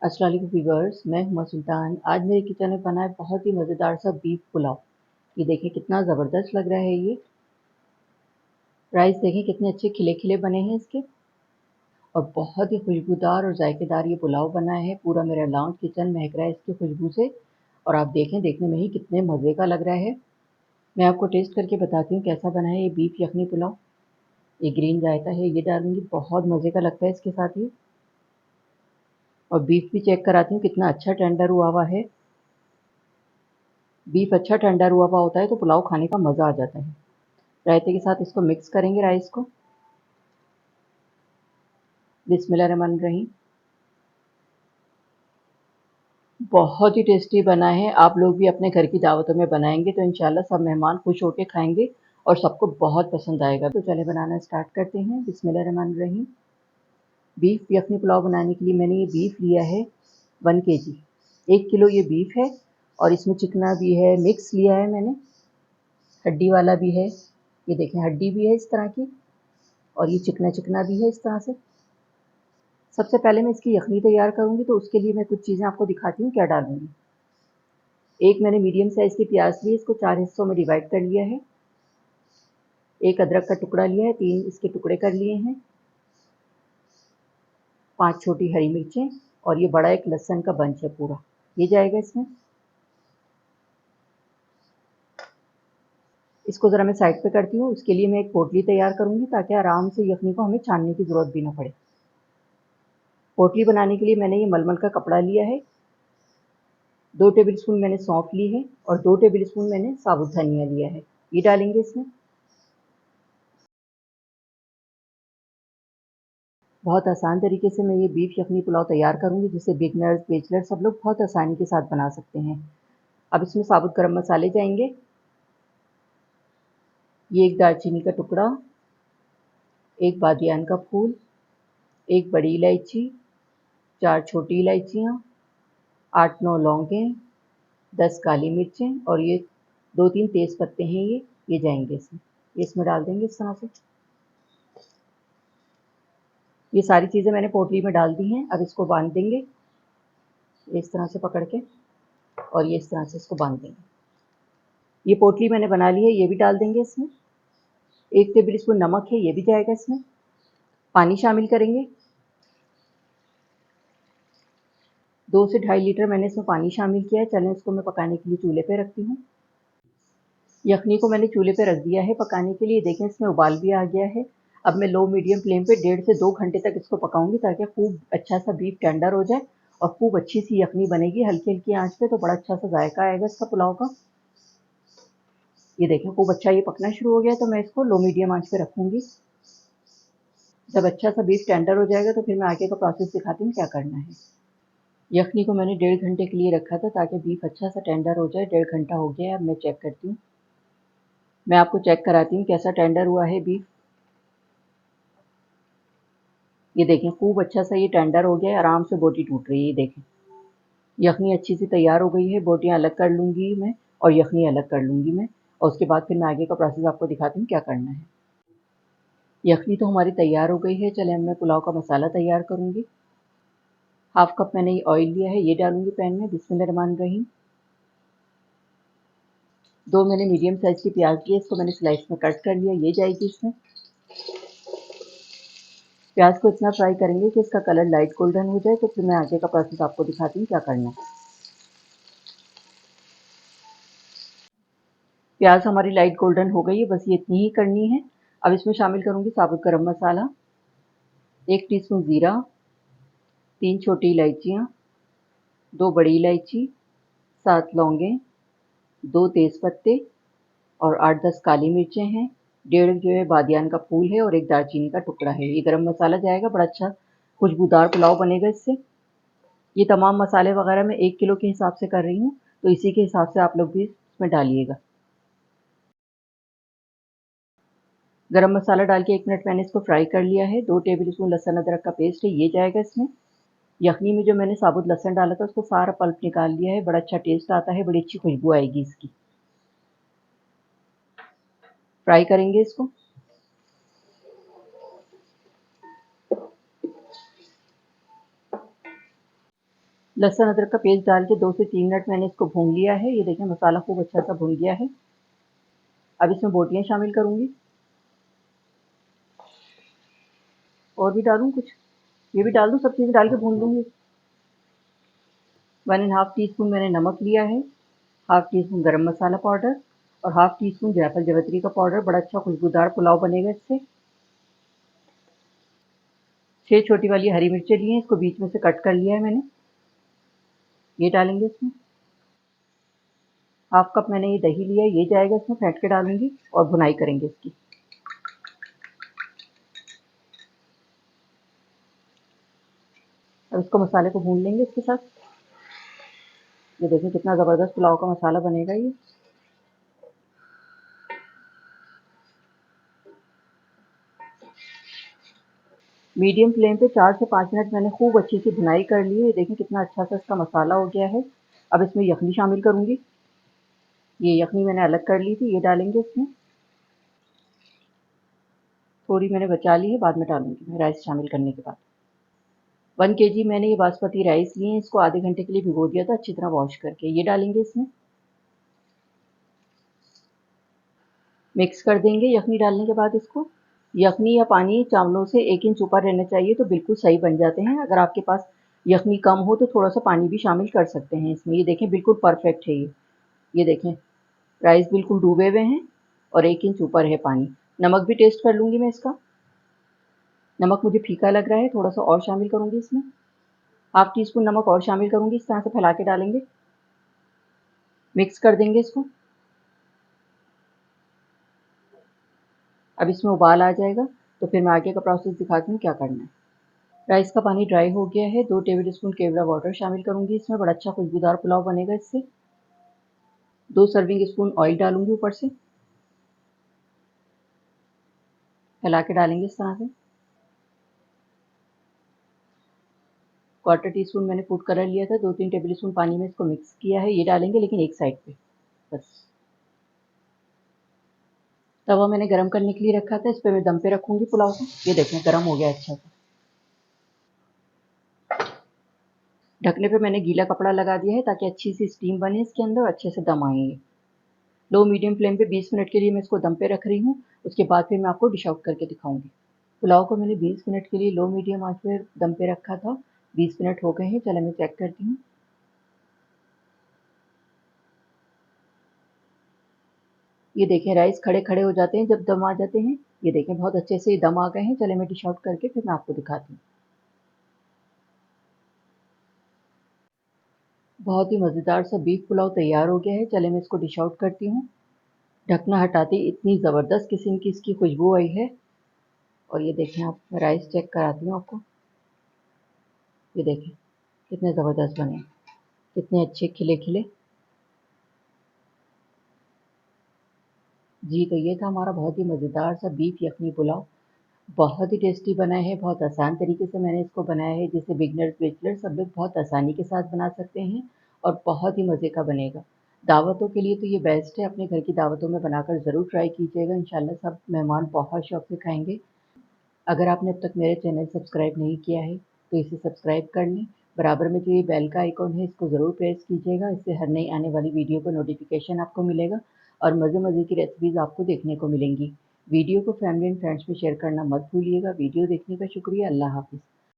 अस्सलाम वालेकुम व्यूअर्स, मैं हुमा सुल्तान। आज मेरे किचन में बना है बहुत ही मज़ेदार सा बीफ पुलाव। ये देखिए कितना ज़बरदस्त लग रहा है ये। राइस देखें कितने अच्छे खिले-खिले बने हैं इसके और बहुत ही खुशबूदार और जायकेदार ये पुलाव बना है। पूरा मेरा लाउंज किचन महक रहा है इसकी खुशबू से और आप देखें देखने में ही कितने मज़े का लग रहा है। मैं आपको टेस्ट करके बताती हूँ कैसा बना है ये बीफ यखनी पुलाव। ये ग्रीन रायता है ये डालूँगी, बहुत मज़े का लगता है इसके साथ ये। और बीफ भी चेक कराती हूँ कितना अच्छा टेंडर हुआ है। बीफ अच्छा टेंडर हुआ होता है तो पुलाव खाने का मज़ा आ जाता है। रायते के साथ इसको मिक्स करेंगे राइस को। बिस्मिल्लाहिर्रहमानिर्रहीम। बहुत ही टेस्टी बना है। आप लोग भी अपने घर की दावतों में बनाएंगे तो इंशाल्लाह सब मेहमान खुश होकर खाएंगे और सबको बहुत पसंद आएगा। तो चले बनाना स्टार्ट करते हैं। बिस्मिल्लाहिर्रहमानिर्रहीम। बीफ यखनी पुलाव बनाने के लिए मैंने ये बीफ लिया है 1 kg। 1 किलो ये बीफ है और इसमें चिकना भी है, मिक्स लिया है मैंने, हड्डी वाला भी है। ये देखें हड्डी भी है इस तरह की और ये चिकना चिकना भी है इस तरह से। सबसे पहले मैं इसकी यखनी तैयार करूँगी तो उसके लिए मैं कुछ चीज़ें आपको दिखाती हूँ क्या डालूँगी। एक मैंने मीडियम साइज़ की प्याज ली, इसको 4 हिस्सों में डिवाइड कर लिया है। एक अदरक का टुकड़ा लिया है, 3 इसके टुकड़े कर लिए हैं। 5 छोटी हरी मिर्चें और ये बड़ा एक लहसुन का बंच है पूरा, ये जाएगा इसमें। इसको ज़रा मैं साइड पे करती हूँ। उसके लिए मैं एक पोटली तैयार करूँगी ताकि आराम से यखनी को हमें छानने की ज़रूरत भी ना पड़े। पोटली बनाने के लिए मैंने ये मलमल का कपड़ा लिया है। 2 टेबलस्पून मैंने सौंफ ली है और 2 टेबलस्पून मैंने साबुत धनिया लिया है, ये डालेंगे इसमें। बहुत आसान तरीके से मैं ये बीफ यखनी पुलाव तैयार करूँगी जिसे बिगनर्स, बैचलर सब लोग बहुत आसानी के साथ बना सकते हैं। अब इसमें साबुत गरम मसाले जाएंगे। ये एक दालचीनी का टुकड़ा, एक बादियान का फूल, एक बड़ी इलायची, 4 छोटी इलायचियाँ, 8-9 लौंगें, 10 काली मिर्चें और ये 2-3 तेज़ पत्ते हैं ये जाएंगे इसमें। ये इसमें डाल देंगे इस तरह से। ये सारी चीज़ें मैंने पोटली में डाल दी हैं। अब इसको बांध देंगे इस तरह से पकड़ के और ये इस तरह से इसको बांध देंगे। ये पोटली मैंने बना ली है, ये भी डाल देंगे इसमें। 1 टेबलस्पून नमक है, ये भी जाएगा इसमें। पानी शामिल करेंगे। 2 से 2.5 लीटर मैंने इसमें पानी शामिल किया है। चलें इसको मैं पकाने के लिए चूल्हे पे रखती हूँ। यखनी को मैंने चूल्हे पे रख दिया है पकाने के लिए। देखें इसमें उबाल भी आ गया है। अब मैं लो मीडियम फ्लेम पे 1.5 से 2 घंटे तक इसको पकाऊंगी ताकि खूब अच्छा सा बीफ टेंडर हो जाए और खूब अच्छी सी यखनी बनेगी हल्की हल्की आंच पे, तो बड़ा अच्छा सा जायका आएगा इसका पुलाव का। ये देखें खूब अच्छा ये पकना शुरू हो गया तो मैं इसको लो मीडियम आंच पे रखूंगी। जब अच्छा सा बीफ टेंडर हो जाएगा तो फिर मैं आगे का प्रोसेस दिखाती हूँ क्या करना है। यखनी को मैंने 1.5 घंटे के लिए रखा था ताकि बीफ अच्छा सा टेंडर हो जाए। 1.5 घंटा हो गया है। अब मैं चेक करती हूँ। मैं आपको चेक कराती हूँ कैसा टेंडर हुआ है बीफ। ये देखें खूब अच्छा सा ये टेंडर हो गया है, आराम से बोटी टूट रही है। ये देखें यखनी अच्छी सी तैयार हो गई है। बोटियाँ अलग कर लूँगी मैं और यखनी अलग कर लूँगी मैं और उसके बाद फिर मैं आगे का प्रोसेस आपको दिखाती हूँ क्या करना है। यखनी तो हमारी तैयार हो गई है। चले अब मैं पुलाव का मसाला तैयार करूँगी। 1/2 कप मैंने ऑयल लिया है, ये डालूँगी पैन में। बिस्मिल्लाहिर्रहमानिर्रहीम। 2 मैंने मीडियम साइज़ की प्याज ली है, इसको मैंने स्लाइस में कट कर लिया, ये जाएगी इसमें। प्याज को इतना फ्राई करेंगे कि इसका कलर लाइट गोल्डन हो जाए, तो फिर मैं आगे का प्रोसेस आपको दिखाती हूँ क्या करना है। प्याज हमारी लाइट गोल्डन हो गई है, बस ये इतनी ही करनी है। अब इसमें शामिल करूँगी साबुत गरम मसाला, 1 टीस्पून ज़ीरा, 3 छोटी इलायचियाँ, 2 बड़ी इलायची, 7 लौंगें, 2 तेज़ पत्ते और 8-10 काली मिर्चें हैं। 1.5 जो है बादियान का फूल है और 1 दालचीनी का टुकड़ा है। ये गरम मसाला जाएगा, बड़ा अच्छा खुशबूदार पुलाव बनेगा इससे। ये तमाम मसाले वगैरह मैं 1 किलो के हिसाब से कर रही हूँ, तो इसी के हिसाब से आप लोग भी इसमें डालिएगा। गरम मसाला डाल के 1 मिनट मैंने इसको फ्राई कर लिया है। 2 टेबलस्पून लहसुन अदरक का पेस्ट है, ये जाएगा इसमें। यखनी में जो मैंने साबुत लहसुन डाला था उसको सारा पल्प निकाल लिया है। बड़ा अच्छा टेस्ट आता है, बड़ी अच्छी खुशबू आएगी इसकी। फ्राई करेंगे इसको। लहसुन अदरक का पेस्ट डाल के 2 से 3 मिनट मैंने इसको भून लिया है। ये देखें मसाला खूब अच्छा सा भून गया है। अब इसमें बोटियाँ शामिल करूँगी। और भी डालूँ कुछ? ये भी डाल दूँ, सब चीज़ें डाल के भून लूँगी। 1½ टीस्पून मैंने नमक लिया है, ½ टीस्पून गरम मसाला पाउडर और ½ टीस्पून जायफल जावित्री का पाउडर। बड़ा अच्छा खुशबूदार पुलाव बनेगा इससे। 6 छोटी वाली हरी मिर्चें ली हैं, इसको बीच में से कट कर लिया है मैंने। ये डालेंगे इसमें। ½ कप मैंने ये दही लिया है, ये जाएगा इसमें, फेंट के डालूँगी और भुनाई करेंगे इसकी। अब इसको मसाले को भून लेंगे इसके साथ। ये देखिए कितना ज़बरदस्त पुलाव का मसाला बनेगा ये। मीडियम फ्लेम पे 4 से 5 मिनट मैंने खूब अच्छी सी भुनाई कर ली है। ये देखिए कितना अच्छा सा इसका मसाला हो गया है। अब इसमें यखनी शामिल करूँगी। ये यखनी मैंने अलग कर ली थी, ये डालेंगे इसमें। थोड़ी मैंने बचा ली है, बाद में डालूँगी मैं राइस शामिल करने के बाद। 1 केजी मैंने ये बासमती राइस लिए हैं, इसको आधे घंटे के लिए भिगो दिया था अच्छी तरह वॉश करके। ये डालेंगे इसमें। मिक्स कर देंगे यखनी डालने के बाद इसको। यखनी या पानी चावलों से 1 इंच ऊपर रहना चाहिए तो बिल्कुल सही बन जाते हैं। अगर आपके पास यखनी कम हो तो थोड़ा-सा पानी भी शामिल कर सकते हैं इसमें। ये देखें बिल्कुल परफेक्ट है ये। ये देखें राइस बिल्कुल डूबे हुए हैं और 1 इंच ऊपर है पानी। नमक भी टेस्ट कर लूँगी मैं इसका। नमक मुझे फीका लग रहा है, थोड़ा-सा और शामिल करूँगी इसमें। ½ टीस्पून नमक और शामिल करूँगी, इस तरह से फैला के डालेंगे। मिक्स कर देंगे इसको। अब इसमें उबाल आ जाएगा तो फिर मैं आगे का प्रोसेस दिखाती हूँ क्या करना है। राइस का पानी ड्राई हो गया है, 2 टेबल स्पून केवड़ा वाटर शामिल करूँगी इसमें। बड़ा अच्छा खुशबूदार पुलाव बनेगा इससे। 2 सर्विंग स्पून ऑयल डालूँगी ऊपर से। फैला के डालेंगे इस तरह से। 1/4 टीस्पून मैंने फूड कलर लिया था, 2-3 टेबल स्पून पानी में इसको मिक्स किया है। ये डालेंगे लेकिन एक साइड पे बस। तवा मैंने गरम करने के लिए रखा था, इस पे मैं दम पे रखूँगी पुलाव को। ये देखें गरम हो गया अच्छा सा। ढकने पे मैंने गीला कपड़ा लगा दिया है ताकि अच्छी सी स्टीम बने इसके अंदर और अच्छे से दम आए ये। लो मीडियम फ्लेम पे 20 मिनट के लिए मैं इसको दम पे रख रही हूँ। उसके बाद फिर मैं आपको डिश आउट करके दिखाऊँगी। पुलाव को मैंने 20 मिनट के लिए लो मीडियम आँच पे दम पे रखा था। 20 मिनट हो गए हैं, चलो मैं चेक करती हूँ। ये देखें राइस खड़े-खड़े हो जाते हैं जब दम आ जाते हैं। ये देखें बहुत अच्छे से दम आ गए हैं। चलें मैं डिश आउट करके फिर मैं आपको दिखाती हूँ। बहुत ही मज़ेदार सा बीफ पुलाव तैयार हो गया है। चलें मैं इसको डिश आउट करती हूँ। ढकना हटाते ही इतनी ज़बरदस्त किस्म की इसकी खुशबू आई है। और ये देखें आप, मैं राइस चेक कराती हूँ आपको। ये देखें कितने ज़बरदस्त बने, कितने अच्छे खिले-खिले। जी, तो ये था हमारा बहुत ही मज़ेदार सा बीफ यखनी पुलाव। बहुत ही टेस्टी बना है, बहुत आसान तरीके से मैंने इसको बनाया है जिसे बिगिनर्स, बैचलर्स सब लोग बहुत आसानी के साथ बना सकते हैं और बहुत ही मज़े का बनेगा। दावतों के लिए तो ये बेस्ट है, अपने घर की दावतों में बनाकर ज़रूर ट्राई कीजिएगा, इंशाल्लाह सब मेहमान बहुत शौक से खाएँगे। अगर आपने अब तक मेरे चैनल सब्सक्राइब नहीं किया है, तो इसे सब्सक्राइब कर लें। बराबर में जो ये बेल का आइकॉन है, इसको ज़रूर प्रेस कीजिएगा, इससे हर नई आने वाली वीडियो का नोटिफ़िकेशन आपको मिलेगा और मज़े-मज़े की रेसिपीज़ आपको देखने को मिलेंगी। वीडियो को फैमिली एंड फ्रेंड्स में शेयर करना मत भूलिएगा। वीडियो देखने का शुक्रिया। अल्लाह हाफ़िज़।